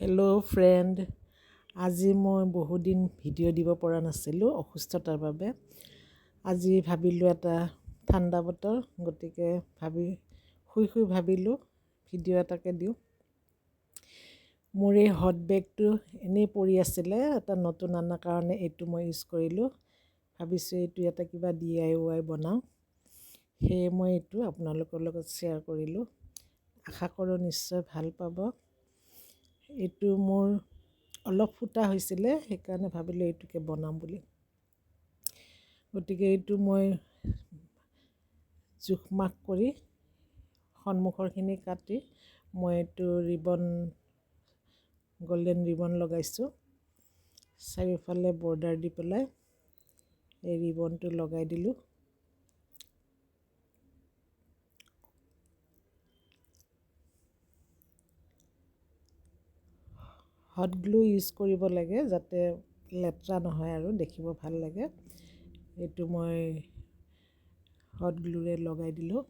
Hello' friend, আজি মই বহুদিন ভিডিঅ' দিব পৰা নাছিলোঁ অসুস্থতাৰ বাবে। আজি ভাবিলোঁ এটা ঠাণ্ডা বতৰ, গতিকে শুই ভাবিলোঁ ভিডিঅ' এটাকে দিওঁ। মোৰ এই হট বেগটো এনেই পৰি আছিলে, এটা নতুন অনাৰ কাৰণে এইটো মই ইউজ কৰিলোঁ। ভাবিছোঁ এইটো এটা কিবা DIY বনাওঁ, সেয়ে মই এইটো আপোনালোকৰ লগত শ্বেয়াৰ কৰিলোঁ। আশা কৰোঁ নিশ্চয় ভাল পাব। এইটো মোৰ অলপ ফুটা হৈছিলে, সেইকাৰণে ভাবিলোঁ এইটোকে বনাম বুলি। গতিকে এইটো মই জোখ মাখ কৰি সন্মুখৰখিনি কাটি মই এইটো গল্ডেন ৰিবন লগাইছোঁ। চাৰিওফালে বৰ্ডাৰ দি পেলাই এই ৰিবনটো লগাই দিলোঁ। হট গ্লু ইউজ কৰিব লাগে যাতে লেতেৰা নহয় আৰু দেখিব ভাল লাগে। এইটো মই হট গ্লুৰে লগাই দিলোঁ।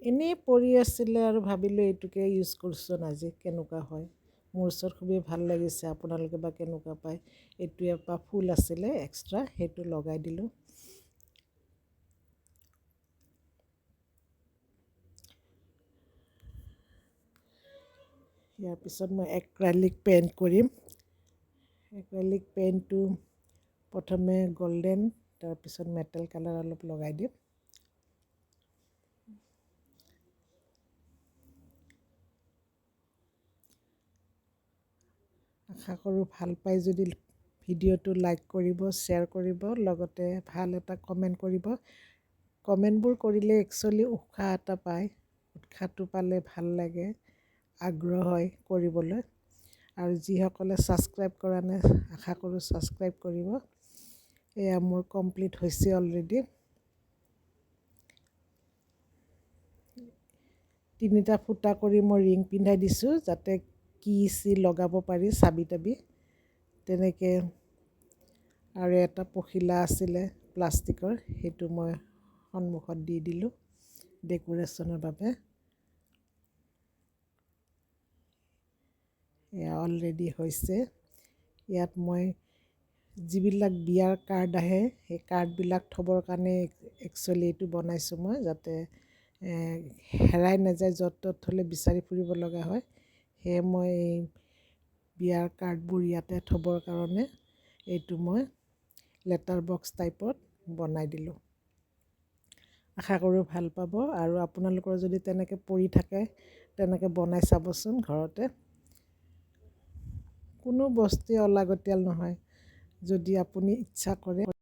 এনেই পৰি আছিলে আৰু ভাবিলোঁ এইটোকে ইউজ কৰোঁচোন আজি, কেনেকুৱা হয়। মোৰ ওচৰত খুবেই ভাল লাগিছে, আপোনালোকে বা কেনেকুৱা পায়। এইটো এপাহ ফুল আছিলে এক্সট্ৰা, সেইটো লগাই দিলোঁ। ইয়াৰ পিছত মই এক্ৰাইলিক পেইণ্ট কৰিম। এক্ৰাইলিক পেইণ্টটো প্ৰথমে গল্ডেন, তাৰপিছত মেটেল কালাৰ অলপ লগাই দিম। আশা কৰোঁ ভাল পাই যদি ভিডিঅ'টো লাইক কৰিব, শ্বেয়াৰ কৰিব, লগতে ভাল এটা কমেণ্ট কৰিব। কমেণ্টবোৰ কৰিলে একচুৱেলি উৎসাহ এটা পায়। উৎসাহটো পালে ভাল লাগে, আগ্ৰহ হয় কৰিবলৈ। আৰু যিসকলে ছাবস্ক্ৰাইব কৰা নাই, আশা কৰোঁ ছাবস্ক্ৰাইব কৰিব। এয়া মোৰ কমপ্লিট হৈছে অলৰেডি। 3টা ফুটা কৰি মই ৰিং পিন্ধাই দিছোঁ, যাতে কি লগাব পাৰি, চাবি তাবি তেনেকৈ। আৰু এটা পখিলা আছিলে প্লাষ্টিকৰ, সেইটো মই সন্মুখত দি দিলোঁ ডেকোৰেশ্যনৰ বাবে। এয়া অলৰেডি হৈছে। ইয়াত মই যিবিলাক বিয়াৰ কাৰ্ড আহে, সেই কাৰ্ডবিলাক থ'বৰ কাৰণে একচুৱেলি এইটো বনাইছোঁ মই, যাতে হেৰাই নাযায়, য'ত ত'ত থ'লে বিচাৰি ফুৰিব লগা হয়। সেয়ে মই এই বিয়াৰ কাৰ্ডবোৰ ইয়াতে থ'বৰ কাৰণে এইটো মই লেটাৰ বক্স টাইপত বনাই দিলোঁ। আশা কৰোঁ ভাল পাব, আৰু আপোনালোকৰ যদি তেনেকৈ পৰি থাকে, তেনেকৈ বনাই চাবচোন ঘৰতে। কোনো বস্তুৱে অলাগতিয়াল নহয়, যদি আপুনি ইচ্ছা কৰে।